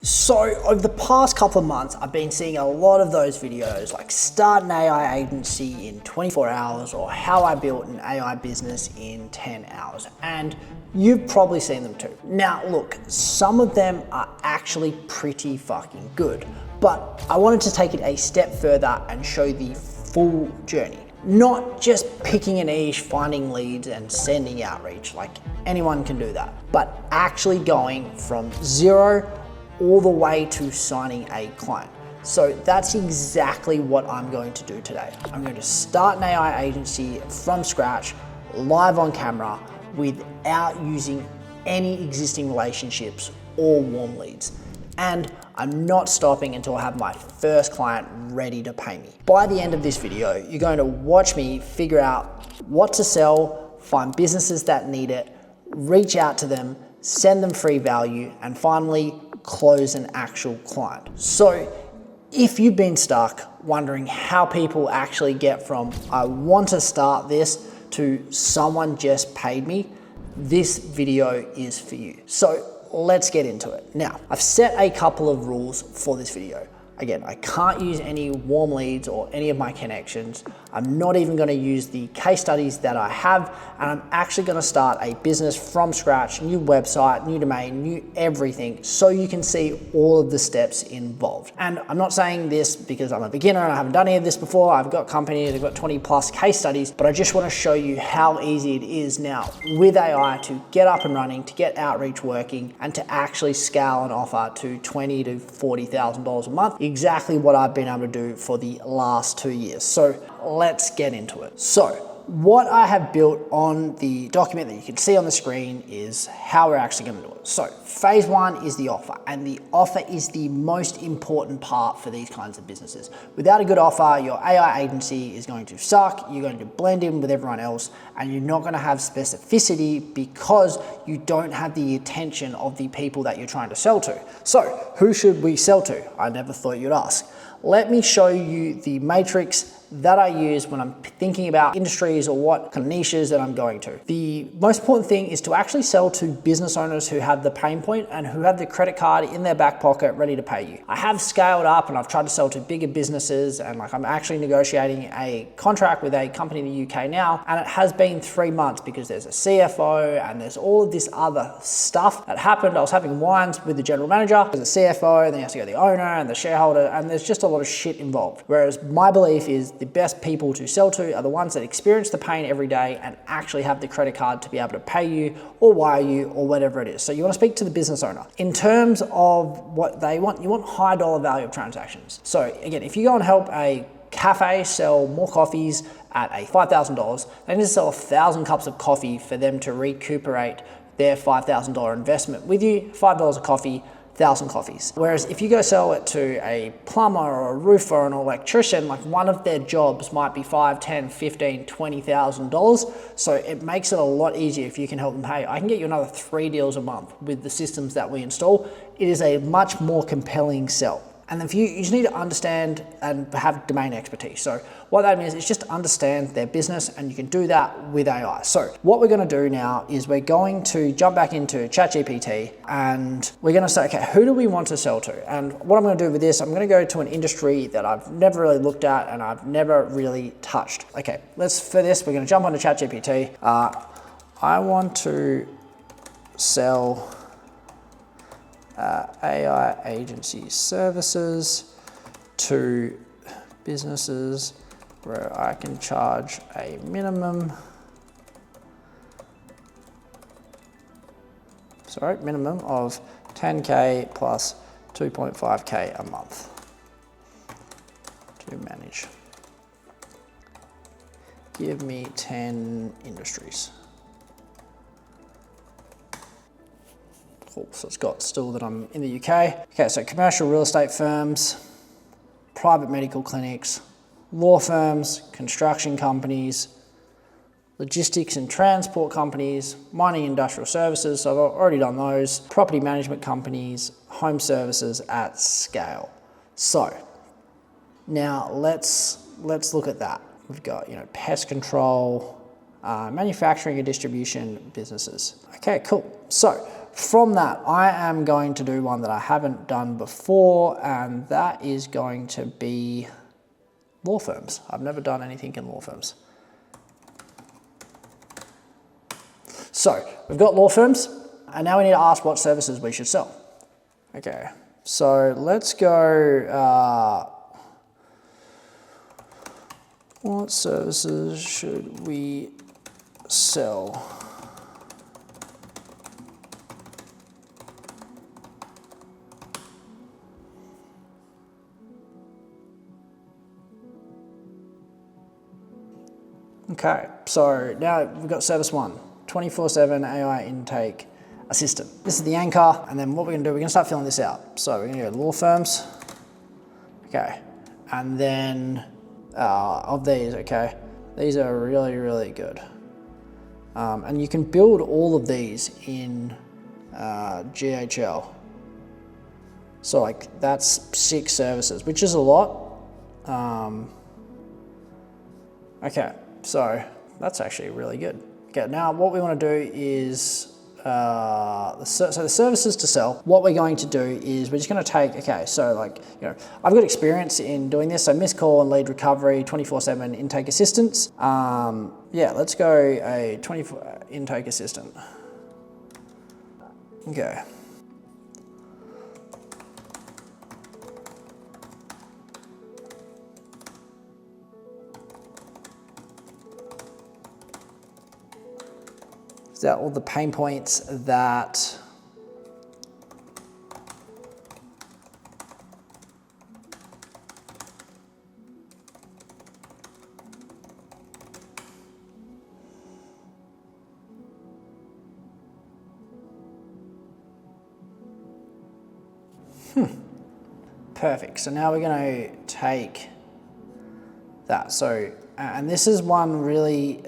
So over the past couple of months, I've been seeing a lot of those videos like start an AI agency in 24 hours or how I built an AI business in 10 hours. And you've probably seen them too. Now look, some of them are actually pretty fucking good, but I wanted to take it a step further and show the full journey. Not just picking a niche, finding leads and sending outreach, like anyone can do that, but actually going from zero all the way to signing a client. So that's exactly what I'm going to do today. I'm going to start an AI agency from scratch, live on camera, without using any existing relationships or warm leads. And I'm not stopping until I have my first client ready to pay me. By the end of this video, you're going to watch me figure out what to sell, find businesses that need it, reach out to them, send them free value, and finally close an actual client. So if you've been stuck wondering how people actually get from I want to start this to someone just paid me, this video is for you. So let's get into it. Now, I've set a couple of rules for this video. Again, I can't use any warm leads or any of my connections. I'm not even gonna use the case studies that I have, and I'm actually gonna start a business from scratch, new website, new domain, new everything, so you can see all of the steps involved. And I'm not saying this because I'm a beginner and I haven't done any of this before. I've got companies, I've got 20 plus case studies, but I just wanna show you how easy it is now with AI to get up and running, to get outreach working, and to actually scale an offer to $20,000 to $40,000 a month. Exactly what I've been able to do for the last 2 years. So let's get into it. So what I have built on the document that you can see on the screen is how we're actually going to do it. So phase one is the offer, and the offer is the most important part for these kinds of businesses. Without a good offer, your AI agency is going to suck, you're going to blend in with everyone else, and you're not going to have specificity because you don't have the attention of the people that you're trying to sell to. So who should we sell to? I never thought you'd ask. Let me show you the matrix that I use when I'm thinking about industries or what kind of niches that I'm going to. The most important thing is to actually sell to business owners who have the pain point and who have the credit card in their back pocket ready to pay you. I have scaled up and I've tried to sell to bigger businesses, and like I'm actually negotiating a contract with a company in the UK now, and it has been 3 months because there's a CFO and there's all of this other stuff that happened. I was having wines with the general manager, there's a CFO, and then you have to go to the owner and the shareholder, and there's just a lot of shit involved. Whereas my belief is the best people to sell to are the ones that experience the pain every day and actually have the credit card to be able to pay you or wire you or whatever it is. So you want to speak to the business owner. In terms of what they want, you want high dollar value of transactions. So again, if you go and help a cafe sell more coffees at a $5,000, they need to sell 1,000 cups of coffee for them to recuperate their $5,000 investment with you. $5 a coffee, 1,000 coffees. Whereas if you go sell it to a plumber or a roofer or an electrician, like one of their jobs might be $5,000, $10,000, $15,000, $20,000. So it makes it a lot easier if you can help them pay. I can get you another 3 deals a month with the systems that we install. It is a much more compelling sell. And then for you, you just need to understand and have domain expertise. So what that means is just understand their business, and you can do that with AI. So what we're gonna do now is we're going to jump back into ChatGPT and we're gonna say, okay, who do we want to sell to? And what I'm gonna do with this, I'm gonna go to an industry that I've never really looked at and I've never really touched. Okay, for this, we're gonna jump onto ChatGPT. I want to sell AI agency services to businesses where I can charge a minimum of 10K plus 2.5K a month to manage. Give me 10 industries. Cool, so it's got still that I'm in the UK. Okay, so commercial real estate firms, private medical clinics, law firms, construction companies, logistics and transport companies, mining industrial services, so I've already done those, property management companies, home services at scale. So now let's look at that. We've got, pest control, manufacturing and distribution businesses. Okay, cool. So from that, I am going to do one that I haven't done before, and that is going to be law firms. I've never done anything in law firms. So we've got law firms, and now we need to ask what services we should sell. Okay, so let's go, what services should we sell? Okay, so now we've got service one, 24/7 AI intake assistant. This is the anchor, and then what we're gonna do, we're gonna start filling this out. So we're gonna go law firms, okay, and then of these, okay, these are really, really good. And you can build all of these in GHL. So like that's 6 services, which is a lot. Okay, so that's actually really good. Okay, now what we want to do is, so the services to sell, what we're going to do is we're just going to take, okay, so like, I've got experience in doing this, so missed call and lead recovery, 24/7 intake assistance. Yeah, let's go a 24 intake assistant. Okay. Is that all the pain points that perfect. So now we're going to take that. So, and this is one really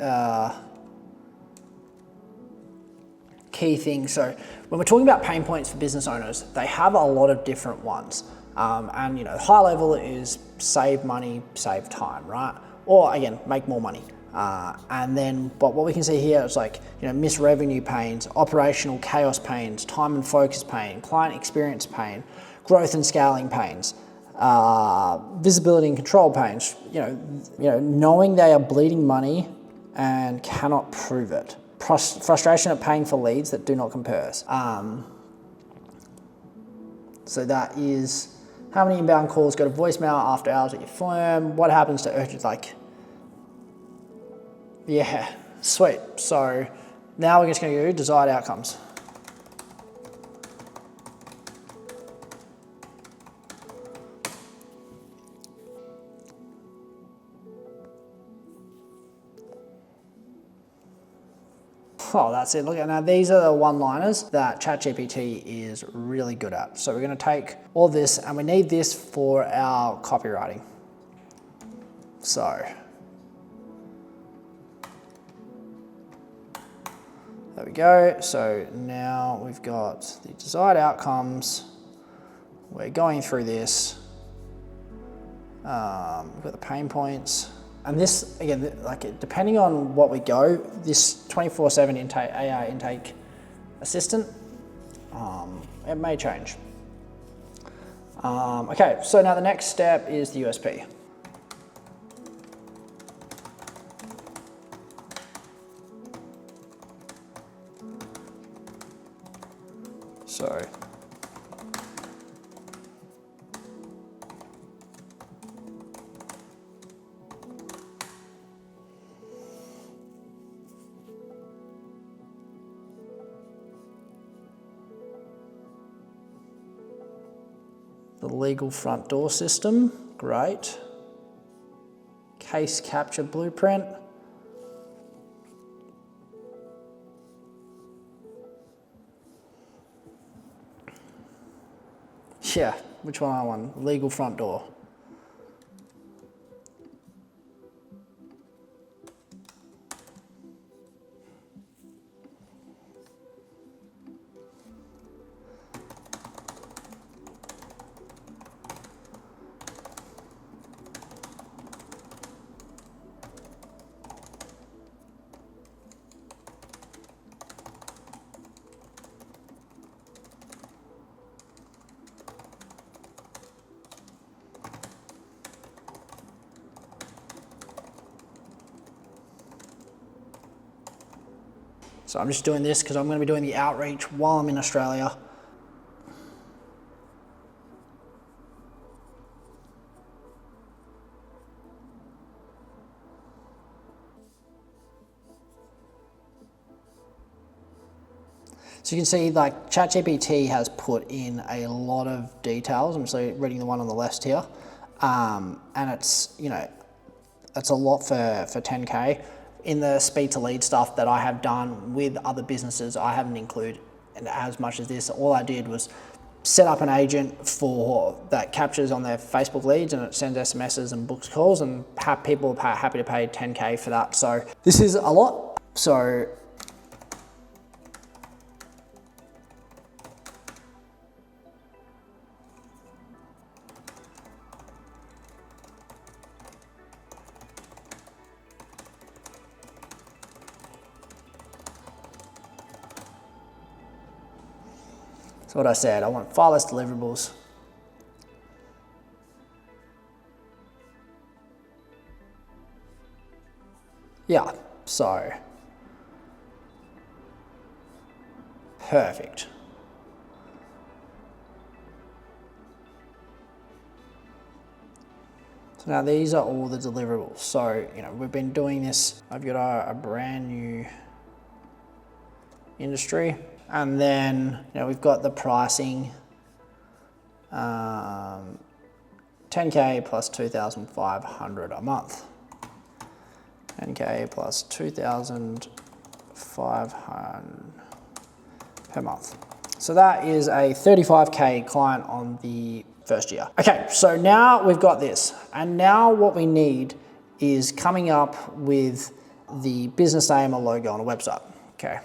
key thing. So when we're talking about pain points for business owners, they have a lot of different ones. And high level is save money, save time, right? Or again, make more money. And then, but what we can see here is like, missed revenue pains, operational chaos pains, time and focus pain, client experience pain, growth and scaling pains, visibility and control pains, knowing they are bleeding money and cannot prove it. Frustration at paying for leads that do not converse. So that is how many inbound calls go to voicemail after hours at your firm, what happens to urgent, yeah, sweet. So now we're just going to do desired outcomes. Oh, that's it. Look at now, these are the one-liners that ChatGPT is really good at. So we're going to take all this, and we need this for our copywriting. So there we go. So now we've got the desired outcomes. We're going through this. We've got the pain points. And this, again, depending on what we go, this 24/7 intake, AI intake assistant, it may change. Okay, so now the next step is the USP. So the legal front door system, great. Case capture blueprint. Yeah, which one I want? Legal front door. So I'm just doing this because I'm going to be doing the outreach while I'm in Australia. So you can see like ChatGPT has put in a lot of details. I'm so reading the one on the left here. And it's, you know, it's a lot for 10K. In the speed to lead stuff that I have done with other businesses, I haven't included as much as this. All I did was set up an agent for that captures on their Facebook leads and it sends SMSs and books calls, and have people happy to pay 10K for that. So this is a lot. So that's what I said. I want far less deliverables. Yeah, so perfect. So now these are all the deliverables. So, you know, we've been doing this. I've got a brand new industry. And then, you know, we've got the pricing, 10K plus 2,500 a month. 10K plus 2,500 per month. So that is a 35K client on the first year. Okay, so now we've got this. And now what we need is coming up with the business name or logo on a website, okay?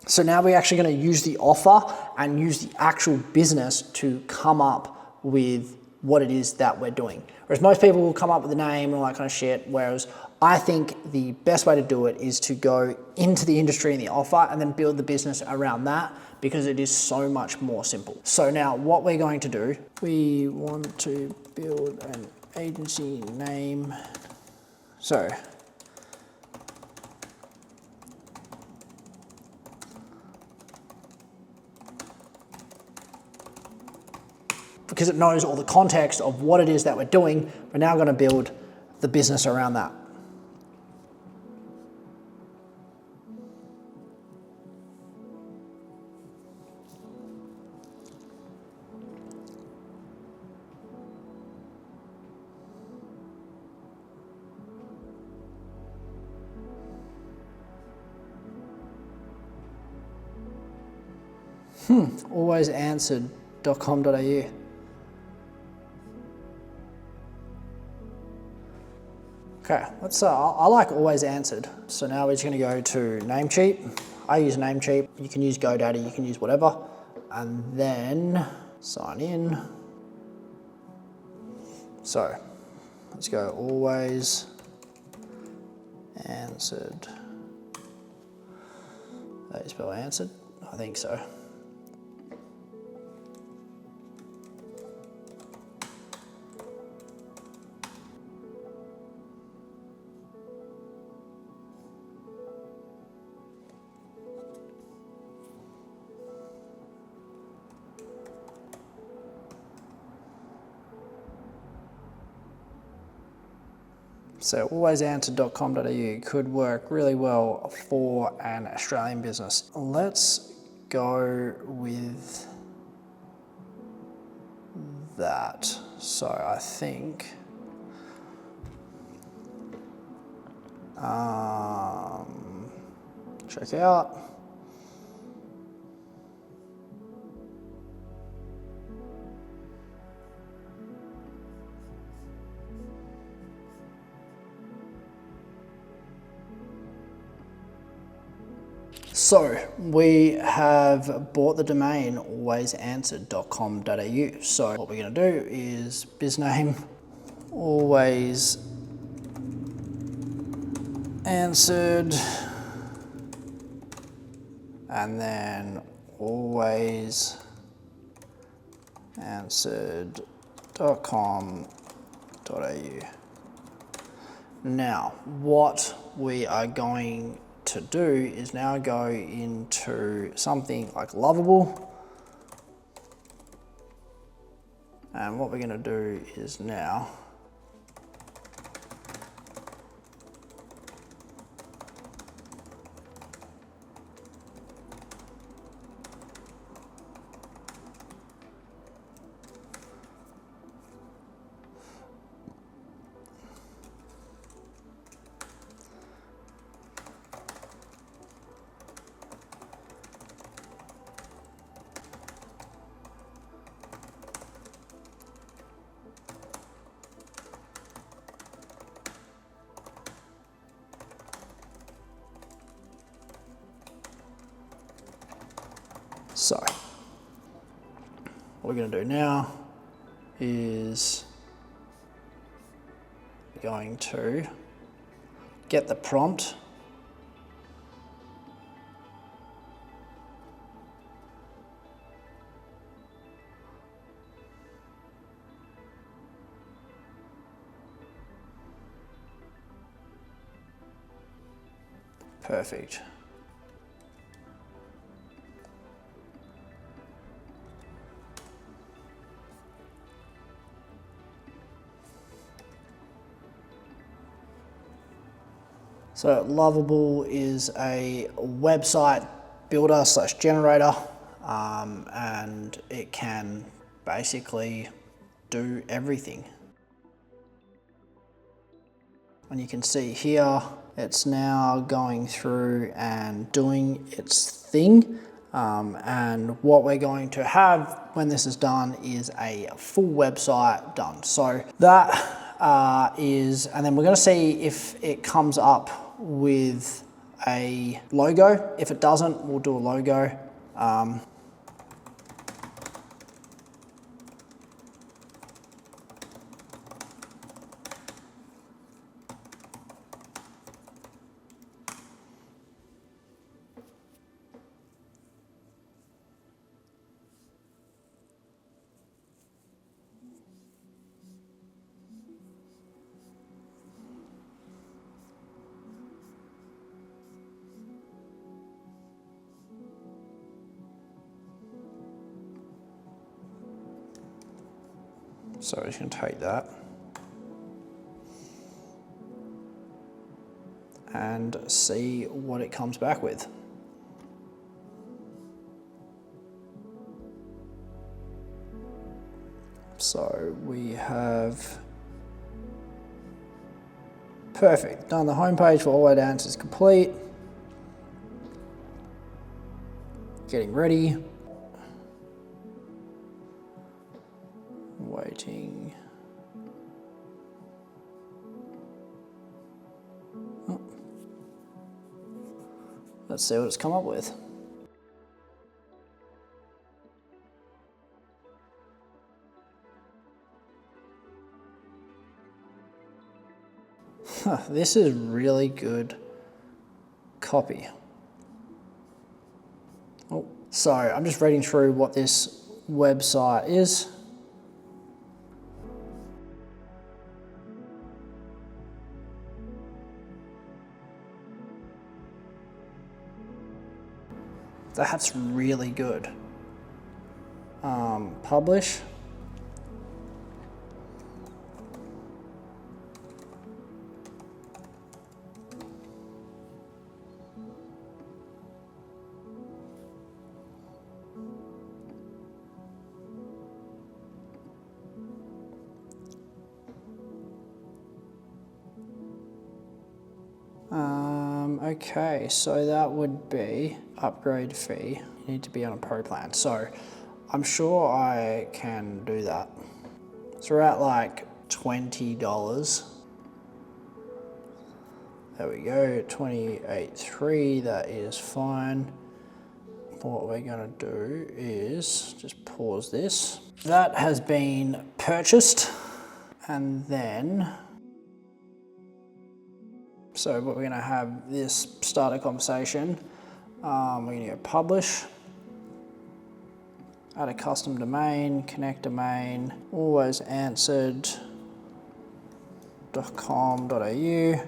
So now we're actually going to use the offer and use the actual business to come up with what it is that we're doing. Whereas most people will come up with a name and all that kind of shit, whereas I think the best way to do it is to go into the industry and the offer and then build the business around that, because it is so much more simple. So now what we're going to do, we want to build an agency name. So because it knows all the context of what it is that we're doing, we're now going to build the business around that. Alwaysanswered.com.au. Okay, let's, I like Always Answered. So now we're just gonna go to Namecheap. I use Namecheap. You can use GoDaddy, you can use whatever. And then sign in. So let's go Always Answered. How do you spell answered? I think so. So alwaysanswered.com.au could work really well for an Australian business. Let's go with that. So I think check out. So we have bought the domain alwaysanswered.com.au. So what we're going to do is biz name always answered, and then always answered.com.au. Now what we are going to do is now go into something like Lovable. And what we're going to do is now so what we're going to do now is we're going to get the prompt. Perfect. So Lovable is a website builder / generator, and it can basically do everything. And you can see here, it's now going through and doing its thing. And what we're going to have when this is done is a full website done. So that and then we're going to see if it comes up with a logo. If it doesn't, we'll do a logo. So you can take that and see what it comes back with. So we have perfect, done the homepage for all our answers complete. Getting ready. Waiting. Oh. Let's see what it's come up with. This is really good copy. Oh, so I'm just reading through what this website is. That's really good. Publish. Okay, so that would be upgrade fee. You need to be on a pro plan. So I'm sure I can do that. So we're at like $20. There we go, 28.3, that is fine. What we're gonna do is just pause this. That has been purchased, and then so what we're going to have this start a conversation. We're going to go publish, add a custom domain, connect domain, always answered.com.au.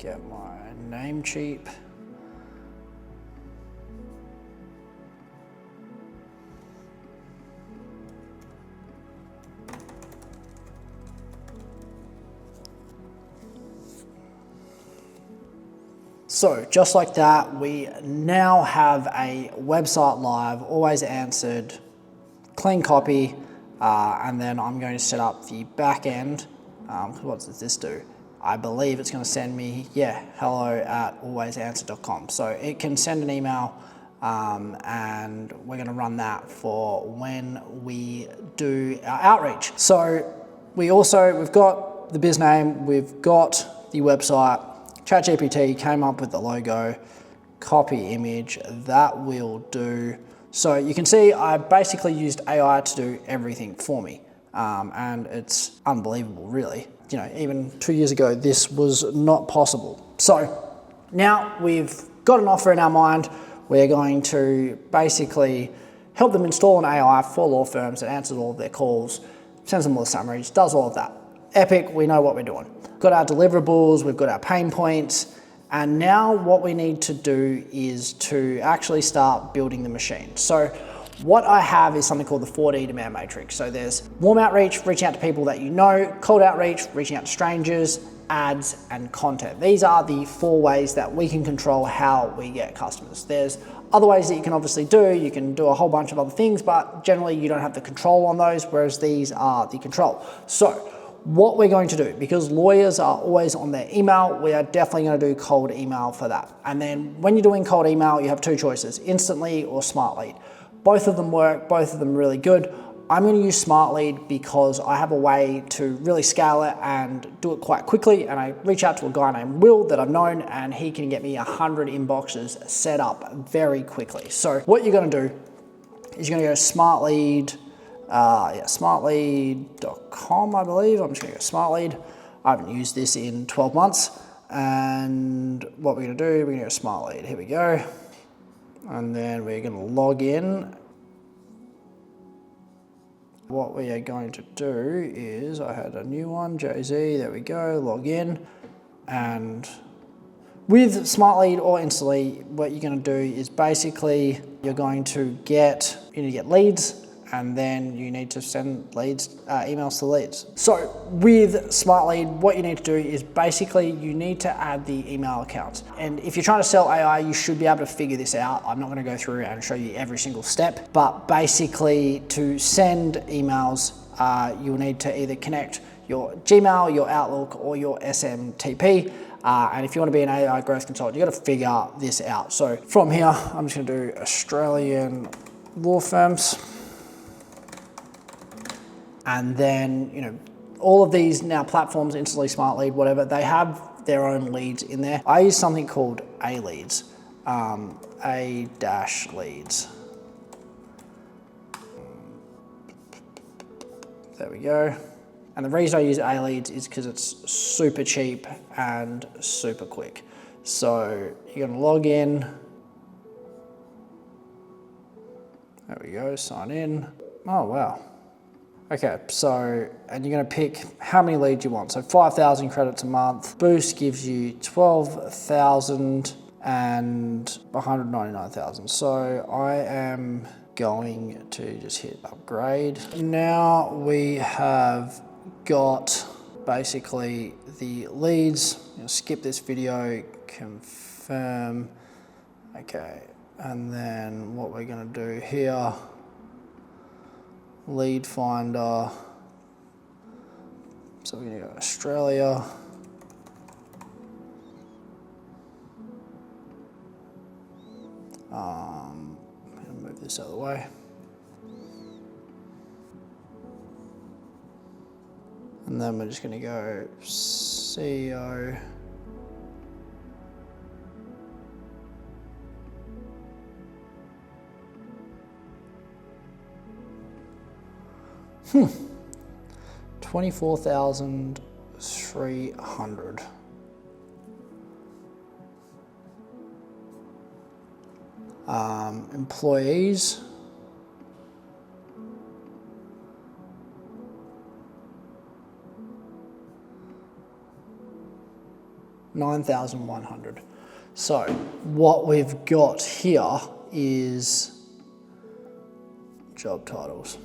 get my Namecheap. So just like that, we now have a website live, always answered, clean copy, and then I'm going to set up the back end. What does this do? I believe it's going to send me, hello@alwaysanswer.com. So it can send an email, and we're going to run that for when we do our outreach. So we've got the biz name, we've got the website. ChatGPT came up with the logo, copy image, that will do. So you can see I basically used AI to do everything for me. And it's unbelievable, really. You know, even 2 years ago, this was not possible. So now we've got an offer in our mind. We're going to basically help them install an AI for law firms that answers all of their calls, sends them all the summaries, does all of that. Epic, we know what we're doing. Got our deliverables, we've got our pain points, and now what we need to do is to actually start building the machine. So what I have is something called the 4D demand matrix. So there's warm outreach, reaching out to people that you know, cold outreach, reaching out to strangers, ads, and content. These are the 4 ways that we can control how we get customers. There's other ways that you can obviously do. You can do a whole bunch of other things, but generally you don't have the control on those, whereas these are the control. So what we're going to do, because lawyers are always on their email, we are definitely going to do cold email for that. And then when you're doing cold email, you have 2 choices, Instant Lead or Smart Lead. Both of them work, both of them are really good. I'm going to use Smart Lead because I have a way to really scale it and do it quite quickly. And I reach out to a guy named Will that I've known, and he can get me 100 inboxes set up very quickly. So what you're going to do is you're going to go to Smart Lead, smartlead.com, I believe. I'm just going to go Smart Lead. I haven't used this in 12 months. And what we're going to do, we're going to go Smart Lead. Here we go. And then we're going to log in. What we are going to do is, I had a new one, Jay-Z, there we go, log in. And with Smart Lead or Instantly, what you're going to do is basically you're going to get leads, and then you need to send leads, emails to leads. So with Smart Lead, what you need to do is basically you need to add the email accounts. And if you're trying to sell AI, you should be able to figure this out. I'm not going to go through and show you every single step, but basically to send emails, you'll need to either connect your Gmail, your Outlook, or your SMTP. And if you want to be an AI growth consultant, you've got to figure this out. So from here, I'm just going to do Australian law firms. And then, all of these now platforms, Instantly, Smart Lead, whatever, they have their own leads in there. I use something called A-Leads, A-Leads. There we go. And the reason I use A-Leads is because it's super cheap and super quick. So you're going to log in. There we go, sign in. Oh, wow. Okay, so, and you're going to pick how many leads you want. So 5,000 credits a month. Boost gives you 12,000 and 199,000. So I am going to just hit upgrade. Now we have got basically the leads. Skip this video, confirm. Okay, and then what we're going to do here, lead finder. So we're going to go Australia. I'm going to move this out of the way. And then we're just going to go CEO. Hmm. 24,300. Employees. 9,100. So what we've got here is job titles.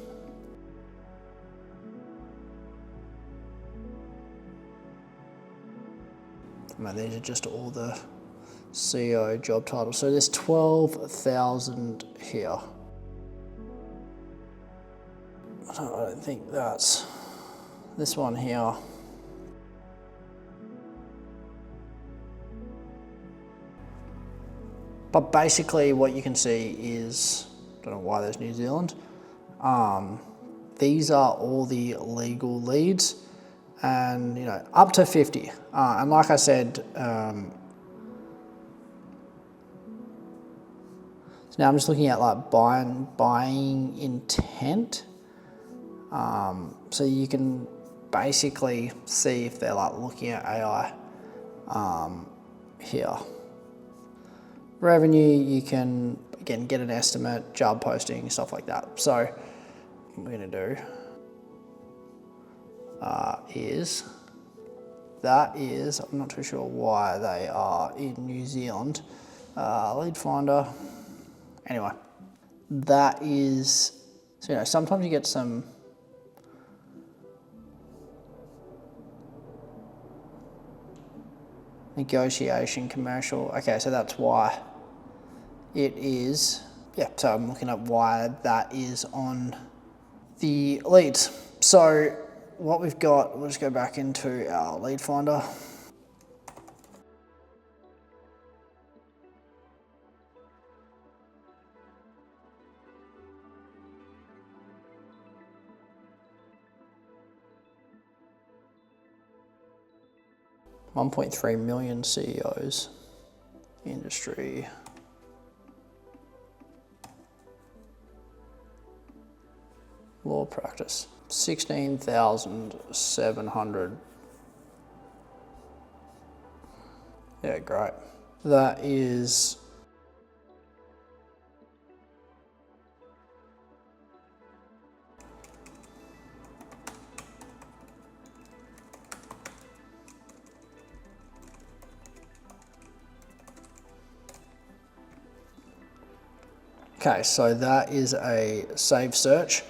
These are just all the CEO job titles. So there's 12,000 here. I don't think that's this one here. But basically what you can see is, I don't know why there's New Zealand. These are all the legal leads, and up to 50. And like I said, so now I'm just looking at like buying intent. So you can basically see if they're like looking at AI here. Revenue, you can again get an estimate, job posting, stuff like that. So what we're gonna do I'm not too sure why they are in New Zealand. Lead finder. Anyway, that is, so sometimes you get some negotiation, commercial. Okay, so that's why it is, yeah, so I'm looking at why that is on the leads. So what we've got, we'll just go back into our lead finder. $1.3 million CEOs, industry. Law practice, 16,700. Yeah, great. That is okay, so that is a save search.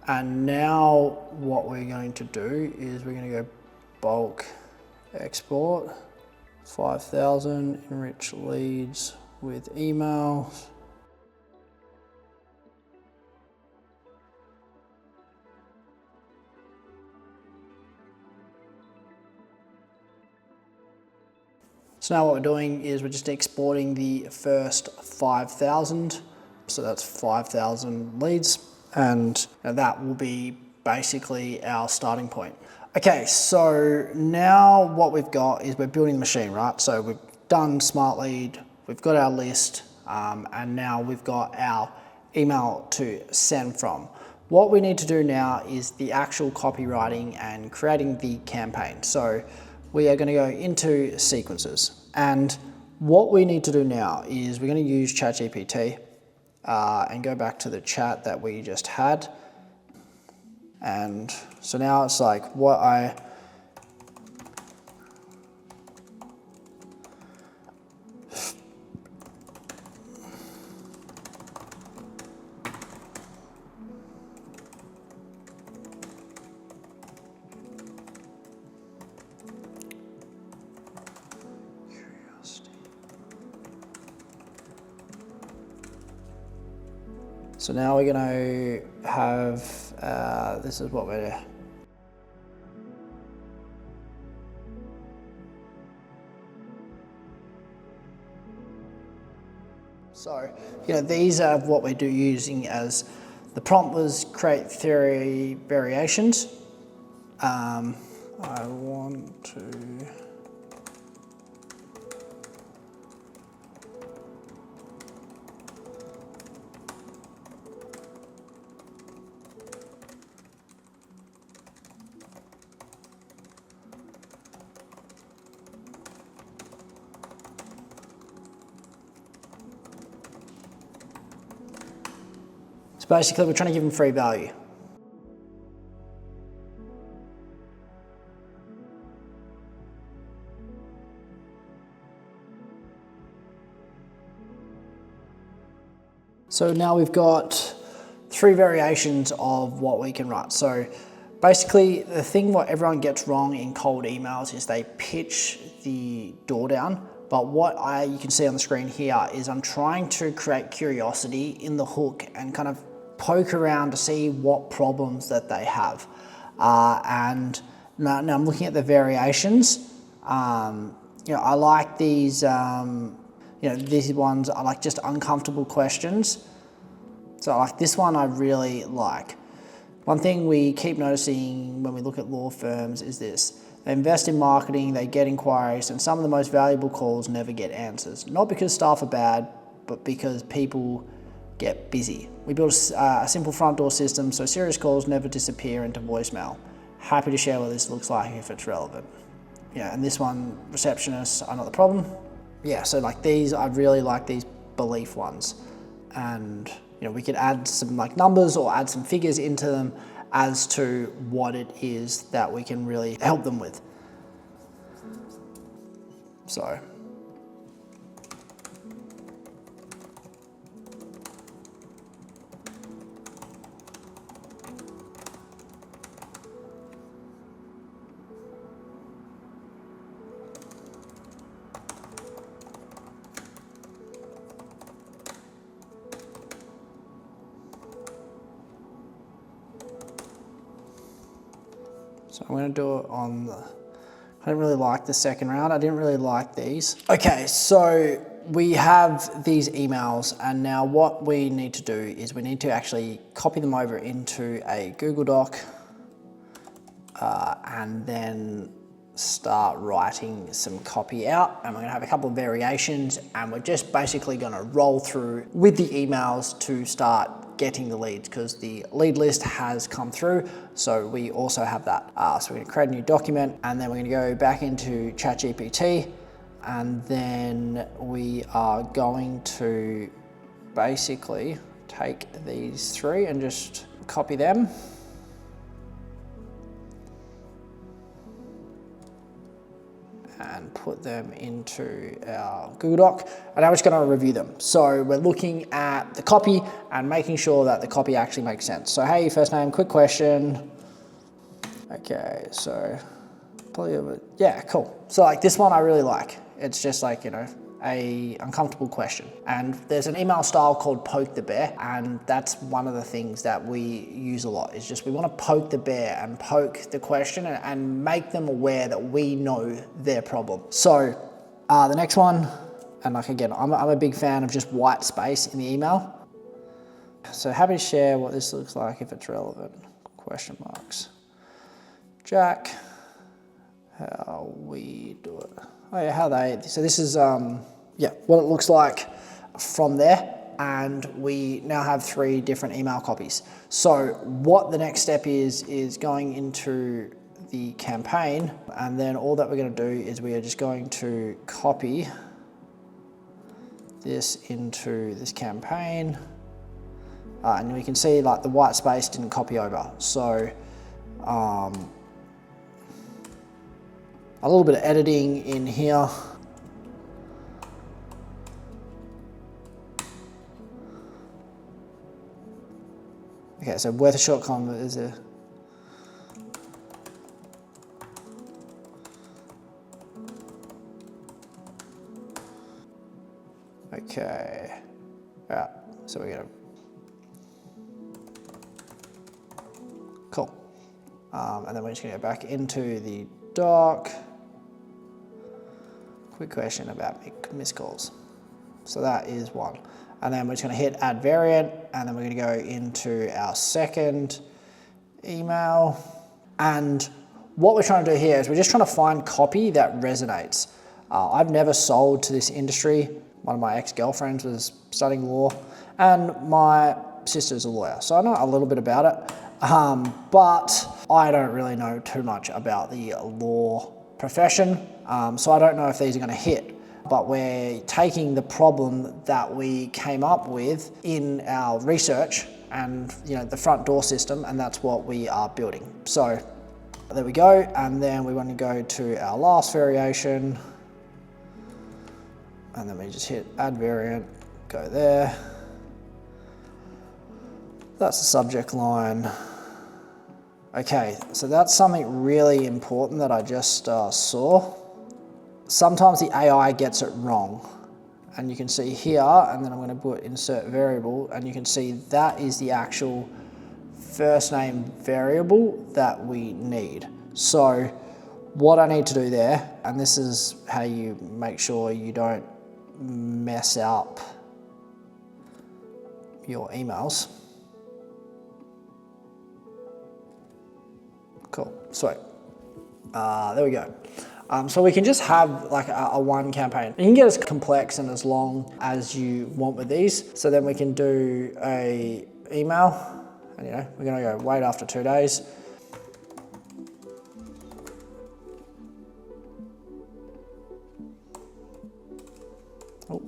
And now what we're going to do is we're going to go bulk export, 5,000, enrich leads with email. So now what we're doing is we're just exporting the first 5,000. So that's 5,000 leads. And that will be basically our starting point. Okay, so now what we've got is we're building the machine, right? So we've done Smart Lead, we've got our list, and now we've got our email to send from. What we need to do now is the actual copywriting and creating the campaign. So we are going to go into sequences. And what we need to do now is we're going to use ChatGPT. And go back to the chat that we just had. And so now it's like what I, so now we're going to have, this is what we're, so, these are what we're using as the prompt was create theory variations. I want to, basically, we're trying to give them free value. So now we've got 3 variations of what we can write. So basically the thing what everyone gets wrong in cold emails is they pitch the door down. But what you can see on the screen here is I'm trying to create curiosity in the hook and kind of poke around to see what problems that they have. And now I'm looking at the variations. I like these, these ones are like just uncomfortable questions. So like this one I really like. One thing we keep noticing when we look at law firms is this. They invest in marketing, they get inquiries, and some of the most valuable calls never get answers. Not because staff are bad, but because people get busy. We built a simple front door system so serious calls never disappear into voicemail. Happy to share what this looks like if it's relevant. Yeah, and this one, receptionists are not the problem. Yeah, so like these, I really like these belief ones. And we could add some like numbers or add some figures into them as to what it is that we can really help them with. So. So I'm going to do it on the, I didn't really like the second round. I didn't really like these. Okay, so we have these emails and now what we need to do is we need to actually copy them over into a Google Doc and then start writing some copy out. And we're going to have a couple of variations and we're just basically going to roll through with the emails to start getting the leads because the lead list has come through. So we also have that. So we're going to create a new document and then we're going to go back into ChatGPT and then we are going to basically take these 3 and just copy them. And put them into our Google Doc. And now we're just going to review them. So we're looking at the copy and making sure that the copy actually makes sense. So hey, first name, quick question. Okay, so probably, yeah, cool. So like this one I really like. It's just like, a uncomfortable question. And there's an email style called poke the bear. And that's one of the things that we use a lot is just we want to poke the bear and poke the question and make them aware that we know their problem. So the next one, and like again, I'm a big fan of just white space in the email. So happy to share what this looks like if it's relevant. Question marks. Jack, how we do it. Oh yeah, so this is, what it looks like from there. And we now have 3 different email copies. So what the next step is going into the campaign. And then all that we're going to do is we are just going to copy this into this campaign. And we can see like the white space didn't copy over. So, a little bit of editing in here. Okay, so worth a short comment is a okay. All right, so we're gonna cool. And then we're just gonna go back into the doc. Quick question about missed calls. So that is one. And then we're just going to hit add variant and then we're going to go into our second email. And what we're trying to do here is we're just trying to find copy that resonates. I've never sold to this industry. One of my ex-girlfriends was studying law and my sister's a lawyer. So I know a little bit about it, but I don't really know too much about the law profession. So I don't know if these are going to hit, but we're taking the problem that we came up with in our research and the front door system, and that's what we are building. So there we go. And then we want to go to our last variation and then we just hit add variant, go there. That's the subject line. Okay, so that's something really important that I just saw. Sometimes the AI gets it wrong. And you can see here, and then I'm going to put insert variable, and you can see that is the actual first name variable that we need. So what I need to do there, and this is how you make sure you don't mess up your emails. Cool, sweet. There we go. So we can just have like a one campaign. You can get as complex and as long as you want with these. So then we can do a email, and we're gonna go wait after 2 days. Oh.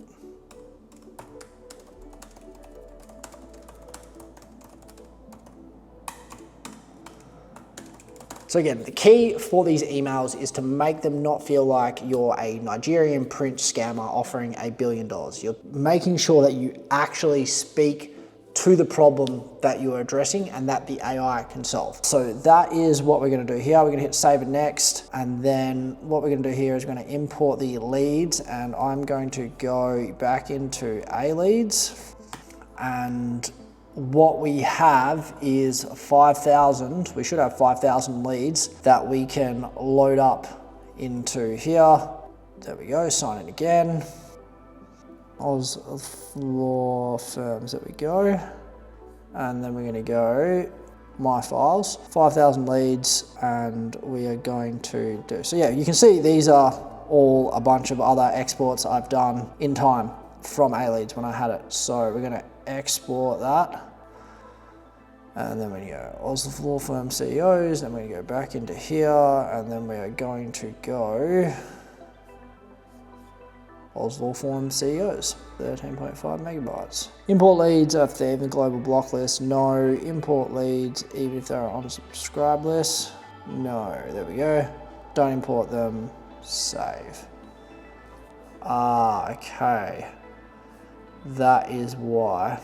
So again, the key for these emails is to make them not feel like you're a Nigerian print scammer offering $1 billion. You're making sure that you actually speak to the problem that you're addressing and that the AI can solve. So that is what we're gonna do here. We're gonna hit save and next. And then what we're gonna do here is we're gonna import the leads, and I'm going to go back into A leads, and what we have is 5,000. We should have 5,000 leads that we can load up into here. There we go, sign in again. Oz law firms, there we go. And then we're gonna go my files, 5,000 leads, and we are going to do, so yeah, you can see these are all a bunch of other exports I've done in time from A-Leads when I had it. So we're gonna export that. And then we're gonna go Oz law firm CEOs, and we're gonna go back into here, and then we are going to go Oz law firm CEOs, 13.5 megabytes. Import leads if they're in the global block list, no. Import leads even if they're on a subscribe list, no. There we go. Don't import them, save. Okay. That is why.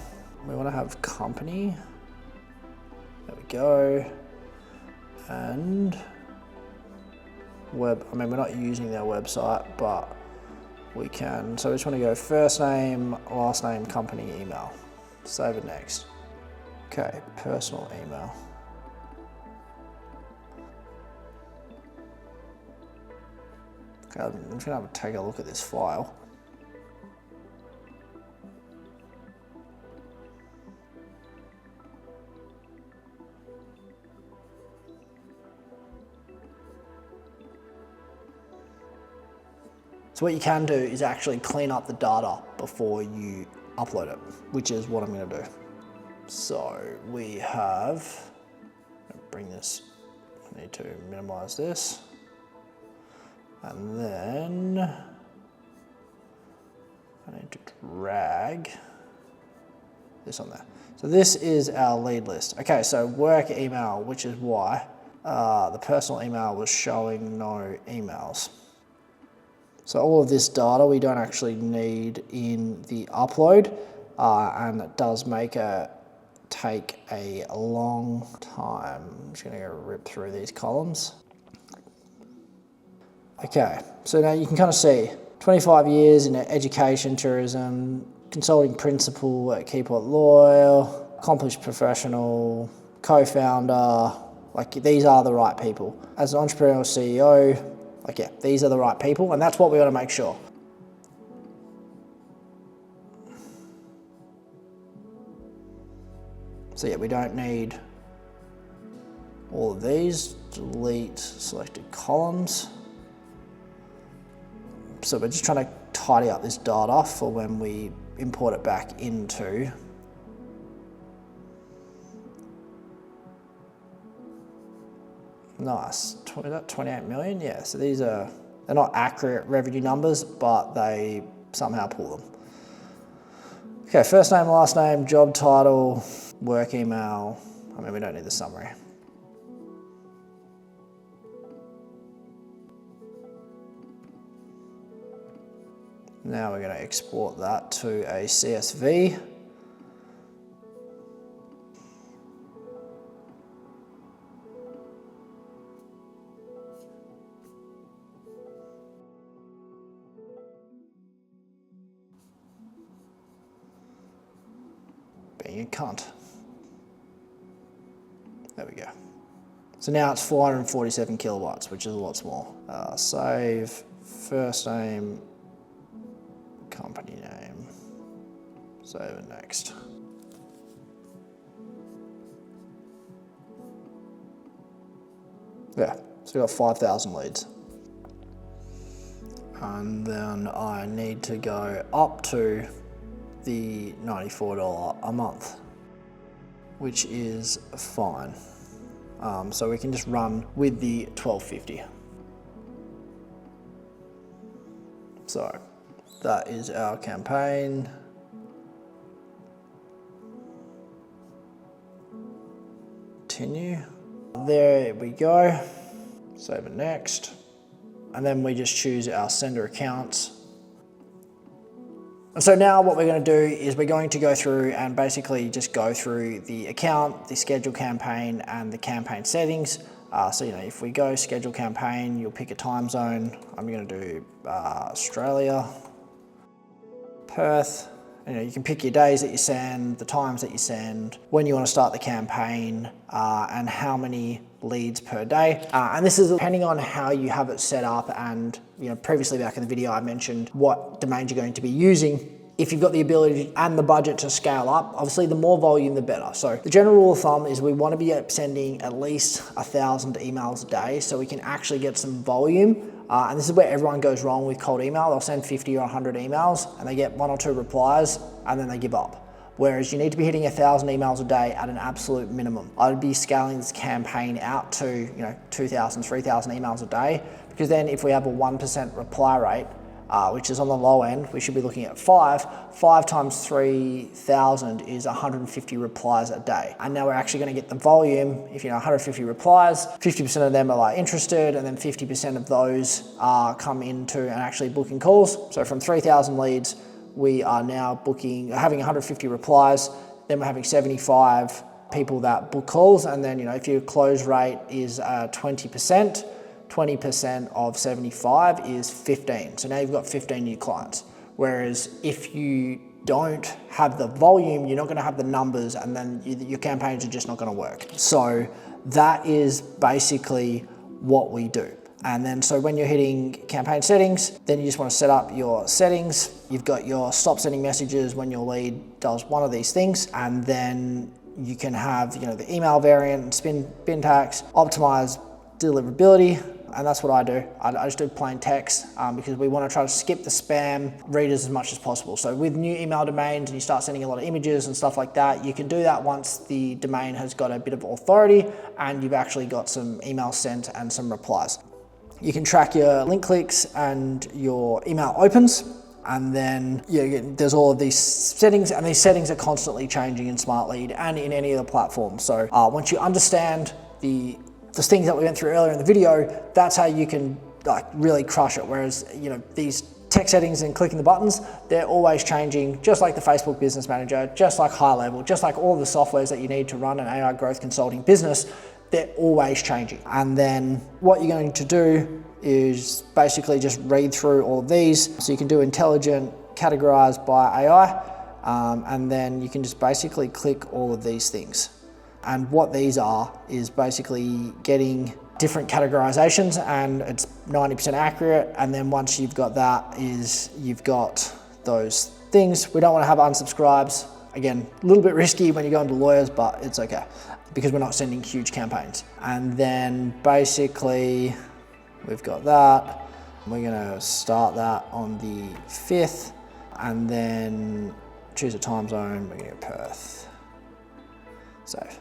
We wanna have company. There we go. And web, I mean, we're not using their website, but we can. So we just want to go first name, last name, company, email. Save it next. Okay, personal email. Okay, I'm just gonna have to take a look at this file. So what you can do is actually clean up the data before you upload it, which is what I'm gonna do. So we have, bring this, I need to minimize this. And then I need to drag this on there. So this is our lead list. Okay, so work email, which is why the personal email was showing no emails. So all of this data we don't actually need in the upload, and it does take a long time. I'm just gonna go rip through these columns. Okay, so now you can kind of see 25 years in education, tourism, consulting principal at Keyport Loyal, accomplished professional, co-founder, like these are the right people. As an entrepreneurial CEO, like yeah, these are the right people, and that's what we want to make sure. So yeah, we don't need all of these. Delete selected columns. So we're just trying to tidy up this data for when we import it back into nice, 28 million, yeah, so these are, they're not accurate revenue numbers, but they somehow pull them. Okay, first name, last name, job title, work email, I mean, we don't need the summary. Now we're going to export that to a CSV. you cunt. There we go. So now it's 447 kilobytes, which is a lot smaller. Save, first name, company name, save and next. Yeah, so we got 5,000 leads. And then I need to go up to the $94 a month, which is fine. So we can just run with the $12.50. So that is our campaign. Continue. There we go. Save it next. And then we just choose our sender accounts. And so now what we're going to do is we're going to go through and basically just go through the account, the schedule campaign, and the campaign settings. So, if we go schedule campaign, you'll pick a time zone. I'm going to do Australia, Perth. You can pick your days that you send, the times that you send, when you want to start the campaign, and how many leads per day. And this is depending on how you have it set up. And previously back in the video, I mentioned what domains you're going to be using. If you've got the ability and the budget to scale up, obviously the more volume, the better. So the general rule of thumb is we want to be sending at least 1,000 emails a day so we can actually get some volume. And this is where everyone goes wrong with cold email. They'll send 50 or 100 emails and they get 1 or 2 replies and then they give up. Whereas you need to be hitting 1,000 emails a day at an absolute minimum. I'd be scaling this campaign out to 2,000, 3,000 emails a day, because then if we have a 1% reply rate, which is on the low end, we should be looking at 5 times 3,000 is 150 replies a day. And now we're actually going to get the volume. If 150 replies, 50% of them are interested, and then 50% of those come into and actually booking calls. So from 3,000 leads, we are now having 150 replies, then we're having 75 people that book calls. And then, if your close rate is 20%, 20% of 75 is 15. So now you've got 15 new clients. Whereas if you don't have the volume, you're not going to have the numbers, and then your campaigns are just not going to work. So that is basically what we do. And then so when you're hitting campaign settings, then you just want to set up your settings. You've got your stop sending messages when your lead does one of these things, and then you can have the email variant, bin tags, optimize deliverability. And that's what I do. I just do plain text because we want to try to skip the spam readers as much as possible. So with new email domains and you start sending a lot of images and stuff like that, you can do that once the domain has got a bit of authority and you've actually got some emails sent and some replies. You can track your link clicks and your email opens. And then there's all of these settings, and these settings are constantly changing in Smart Lead and in any of the platforms. So once you understand the things that we went through earlier in the video, that's how you can really crush it. Whereas, these tech settings and clicking the buttons, they're always changing, just like the Facebook Business Manager, just like High Level, just like all the softwares that you need to run an AI growth consulting business, they're always changing. And then what you're going to do is basically just read through all of these. So you can do intelligent, categorized by AI, and then you can just basically click all of these things. And what these are is basically getting different categorizations, and it's 90% accurate. And then once you've got that, you've got those things. We don't want to have unsubscribes. Again, a little bit risky when you go into lawyers, but it's okay because we're not sending huge campaigns. And then basically we've got that. We're going to start that on the 5th and then choose a time zone. We're going to go Perth. Save.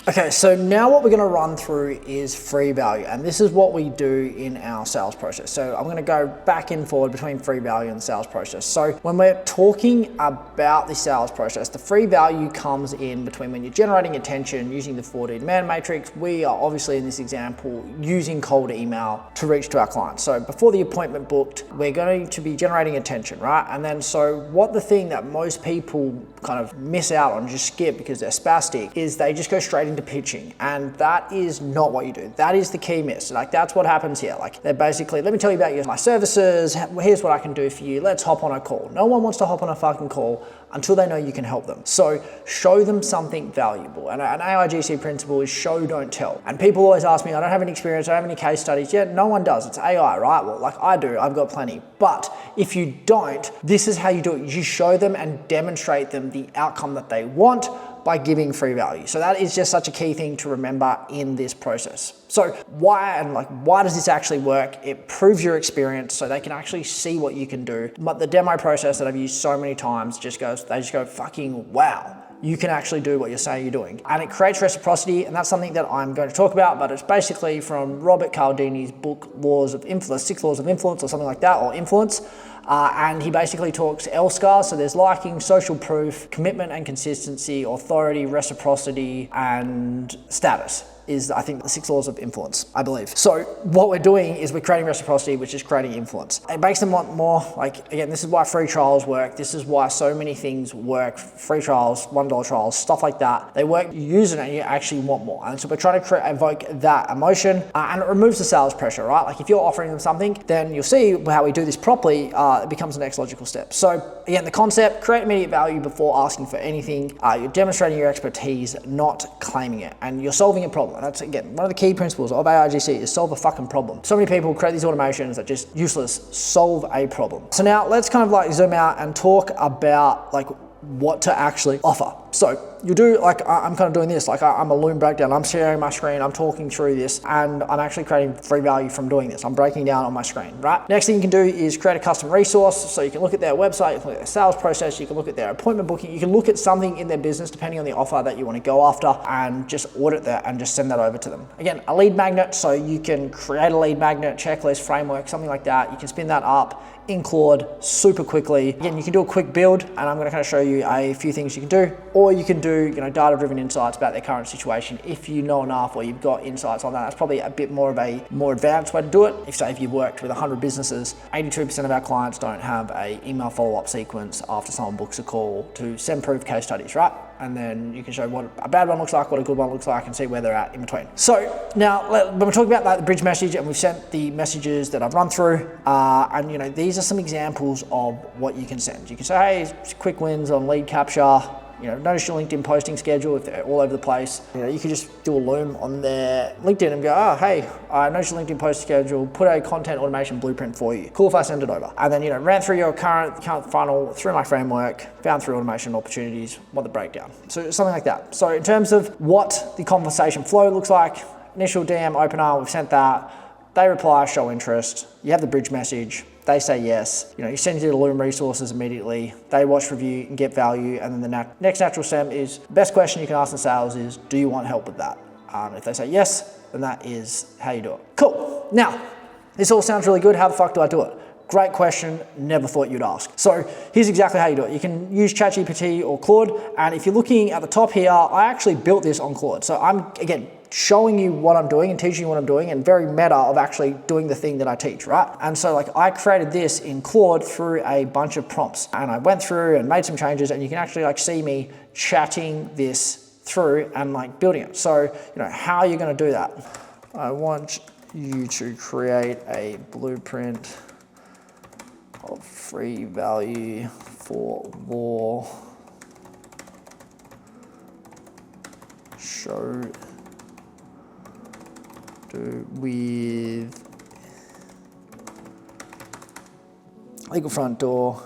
Okay, so now what we're going to run through is free value, and this is what we do in our sales process. So I'm going to go back and forward between free value and the sales process. So when we're talking about the sales process, the free value comes in between when you're generating attention using the 4D demand matrix. We are obviously in this example using cold email to reach to our clients. So before the appointment booked, we're going to be generating attention, right? And then so what the thing that most people kind of miss out on, just skip because they're spastic, is they just go straight into into pitching. And that is not what you do. That is the key miss. Like, that's what happens here. Like, they're basically, let me tell you about my services. Here's what I can do for you. Let's hop on a call. No one wants to hop on a fucking call until they know you can help them. So show them something valuable. And an AIGC principle is show, don't tell. And people always ask me, I don't have any experience, I don't have any case studies. Yeah, no one does. It's AI, right? Well, like I do, I've got plenty. But if you don't, this is how you do it. You show them and demonstrate them the outcome that they want by giving free value. So that is just such a key thing to remember in this process. So why does this actually work? It proves your experience so they can actually see what you can do. But the demo process that I've used so many times they just go fucking wow. You can actually do what you're saying you're doing. And it creates reciprocity, and that's something that I'm going to talk about, but it's basically from Robert Cialdini's book, Laws of Influence, 6 Laws of Influence or something like that, or Influence. And he basically talks LSCAR, so there's liking, social proof, commitment and consistency, authority, reciprocity, and status is, I think, the 6 laws of influence, I believe. So what we're doing is we're creating reciprocity, which is creating influence. It makes them want more, like, again, this is why free trials work. This is why so many things work. Free trials, $1 trials, stuff like that. They work, you use it and you actually want more. And so we're trying to evoke that emotion and it removes the sales pressure, right? Like if you're offering them something, then you'll see how we do this properly, it becomes the next logical step. So again, the concept, create immediate value before asking for anything. You're demonstrating your expertise, not claiming it. And you're solving a problem. And that's, again, one of the key principles of AIGC is solve a fucking problem. So many people create these automations that are just useless. Solve a problem. So now let's kind of like zoom out and talk about like what to actually offer. So you do, like I'm kind of doing this, like I'm a Loom breakdown, I'm sharing my screen, I'm talking through this, and I'm actually creating free value from doing this. I'm breaking down on my screen, right? Next thing you can do is create a custom resource. So you can look at their website, you can look at their sales process, you can look at their appointment booking, you can look at something in their business depending on the offer that you want to go after and just audit that and just send that over to them. Again, a lead magnet, so you can create a lead magnet, checklist, framework, something like that. You can spin that up in Claude super quickly. Again, you can do a quick build and I'm going to kind of show you a few things you can do, or you can do, data-driven insights about their current situation. If you know enough or you've got insights on that, that's probably a bit more of a more advanced way to do it. If you've worked with 100 businesses, 82% of our clients don't have a email follow-up sequence after someone books a call to send proof case studies, right? And then you can show what a bad one looks like, what a good one looks like, and see where they're at in between. So now, when we're talking about the bridge message, and we've sent the messages that I've run through, and these are some examples of what you can send. You can say, hey, quick wins on lead capture. Notice your LinkedIn posting schedule if they're all over the place. You could just do a Loom on their LinkedIn and go, oh, hey, I noticed your LinkedIn post schedule, put a content automation blueprint for you. Cool if I send it over. And then, ran through your current funnel, through my framework, found through automation opportunities, what the breakdown. So something like that. So in terms of what the conversation flow looks like, initial DM opener, we've sent that. They reply, show interest. You have the bridge message. They say yes. You send it to the Loom resources immediately. They watch, review, and get value. And then the next natural step is, best question you can ask in sales is, do you want help with that? If they say yes, then that is how you do it. Cool. Now, this all sounds really good. How the fuck do I do it? Great question, never thought you'd ask. So here's exactly how you do it. You can use ChatGPT or Claude. And if you're looking at the top here, I actually built this on Claude. So I'm, again, showing you what I'm doing and teaching you what I'm doing, and very meta of actually doing the thing that I teach, right? And so I created this in Claude through a bunch of prompts, and I went through and made some changes, and you can actually see me chatting this through and building it. So, how are you gonna do that? I want you to create a blueprint of free value for more show with legal front door,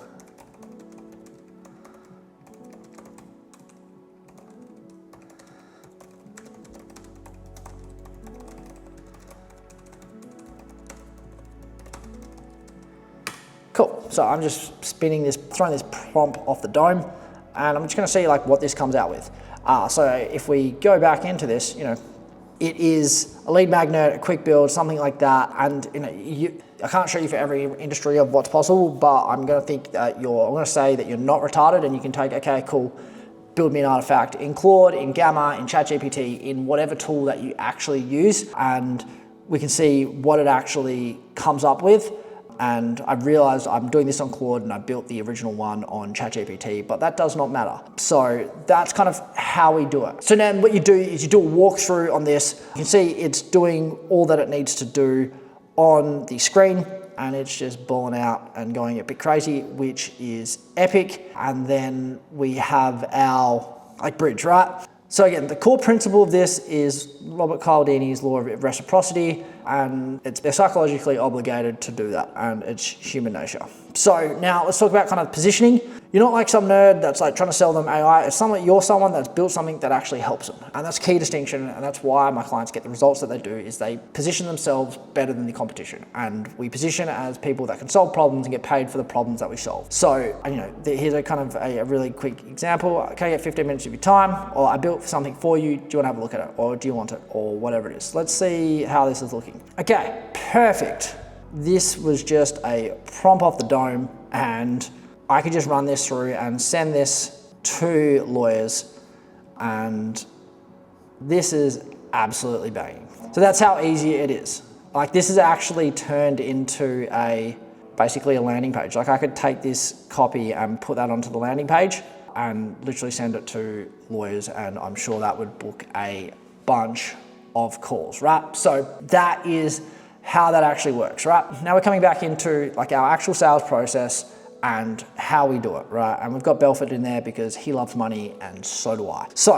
cool. So I'm just throwing this prompt off the dome, and I'm just going to see what this comes out with. So if we go back into this, it is a lead magnet, a quick build, something like that. And I can't show you for every industry of what's possible, but I'm going to say that you're not retarded, and you can take, okay, cool, build me an artifact in Claude, in Gamma, in ChatGPT, in whatever tool that you actually use, and we can see what it actually comes up with. and I realized I'm doing this on Claude and I built the original one on ChatGPT, but that does not matter. So that's kind of how we do it. So then what you do is you do a walkthrough on this. You can see it's doing all that it needs to do on the screen, and it's just balling out and going a bit crazy, which is epic. And then we have our bridge, right? So again, the core principle of this is Robert Cialdini's law of reciprocity, and they're psychologically obligated to do that, and it's human nature. So now let's talk about kind of positioning. You're not like some nerd that's like trying to sell them AI. You're someone that's built something that actually helps them. And that's key distinction. And that's why my clients get the results that they do, is they position themselves better than the competition. And we position as people that can solve problems and get paid for the problems that we solve. So, here's a kind of a really quick example. Can I get 15 minutes of your time? Or I built something for you. Do you want to have a look at it? Or do you want it? Or whatever it is. Let's see how this is looking. Okay, perfect. This was just a prompt off the dome, and I could just run this through and send this to lawyers, and this is absolutely banging. So that's how easy it is. This is actually turned into basically a landing page. I could take this copy and put that onto the landing page and literally send it to lawyers, and I'm sure that would book a bunch of calls, right? So that is how that actually works, right? Now we're coming back into our actual sales process and how we do it, right? And we've got Belford in there because he loves money and so do I. So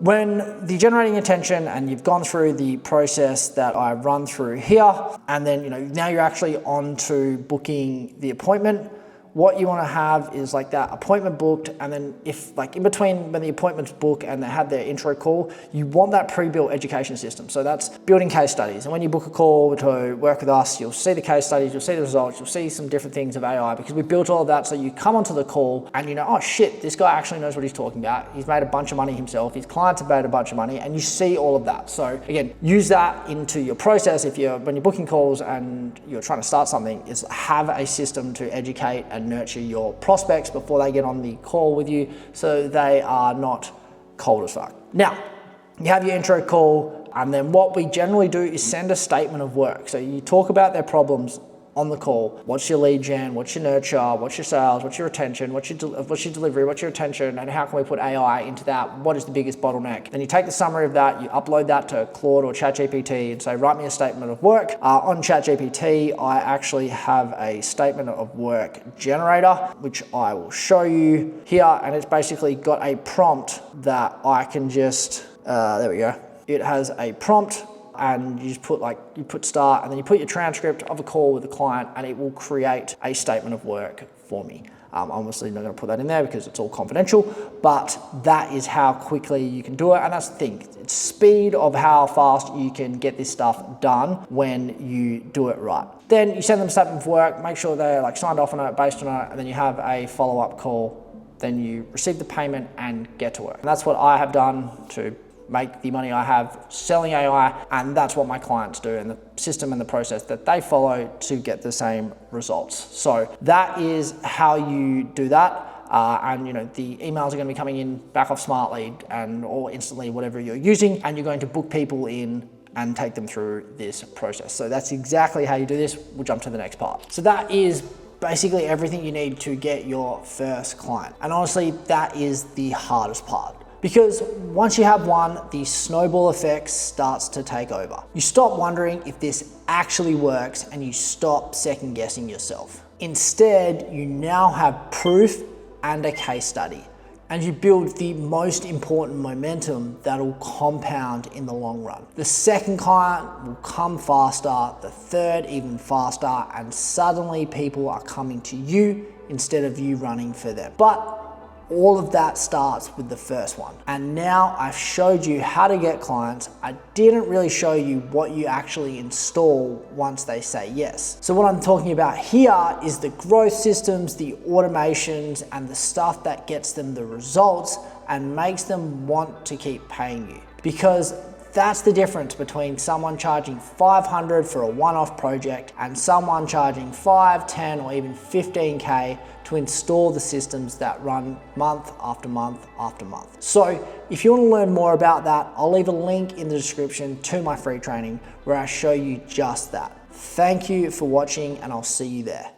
when the generating attention and you've gone through the process that I run through here, and then now you're actually on to booking the appointment, what you want to have is that appointment booked, and then if in between when the appointment's booked and they have their intro call, you want that pre-built education system. So that's building case studies. And when you book a call to work with us, you'll see the case studies, you'll see the results, you'll see some different things of AI, because we built all of that. So you come onto the call and oh shit, this guy actually knows what he's talking about. He's made a bunch of money himself. His clients have made a bunch of money, and you see all of that. So again, use that into your process. When you're booking calls and you're trying to start something, is have a system to educate and nurture your prospects before they get on the call with you, so they are not cold as fuck. Now, you have your intro call, and then what we generally do is send a statement of work. So you talk about their problems on the call. What's your lead gen? What's your nurture? What's your sales? What's your retention? What's your delivery? What's your retention? And how can we put AI into that? What is the biggest bottleneck? Then you take the summary of that, you upload that to Claude or ChatGPT and say, write me a statement of work. On ChatGPT, I actually have a statement of work generator, which I will show you here. And it's basically got a prompt that I can just, there we go. It has a prompt, and you just put you put start, and then you put your transcript of a call with the client, and it will create a statement of work for me. Obviously not going to put that in there because it's all confidential, but that is how quickly you can do it. And that's the thing, it's speed of how fast you can get this stuff done when you do it right. Then you send them a statement of work, make sure they're signed off on it, based on it, and then you have a follow-up call. Then you receive the payment and get to work. And that's what I have done to make the money I have selling AI, and that's what my clients do, and the system and the process that they follow to get the same results. So that is how you do that. And the emails are going to be coming in back off Smartly or instantly, whatever you're using, and you're going to book people in and take them through this process. So that's exactly how you do this. We'll jump to the next part. So that is basically everything you need to get your first client. And honestly, that is the hardest part. Because once you have one, the snowball effect starts to take over. You stop wondering if this actually works, and you stop second guessing yourself. Instead, you now have proof and a case study, and you build the most important momentum that will compound in the long run. The second client will come faster, the third even faster, and suddenly people are coming to you instead of you running for them. But all of that starts with the first one. And now I've showed you how to get clients. I didn't really show you what you actually install once they say yes. So what I'm talking about here is the growth systems, the automations, and the stuff that gets them the results and makes them want to keep paying you. Because that's the difference between someone charging $500 for a one-off project and someone charging 5, 10, or even 15K to install the systems that run month after month after month. So if you want to learn more about that, I'll leave a link in the description to my free training where I show you just that. Thank you for watching, and I'll see you there.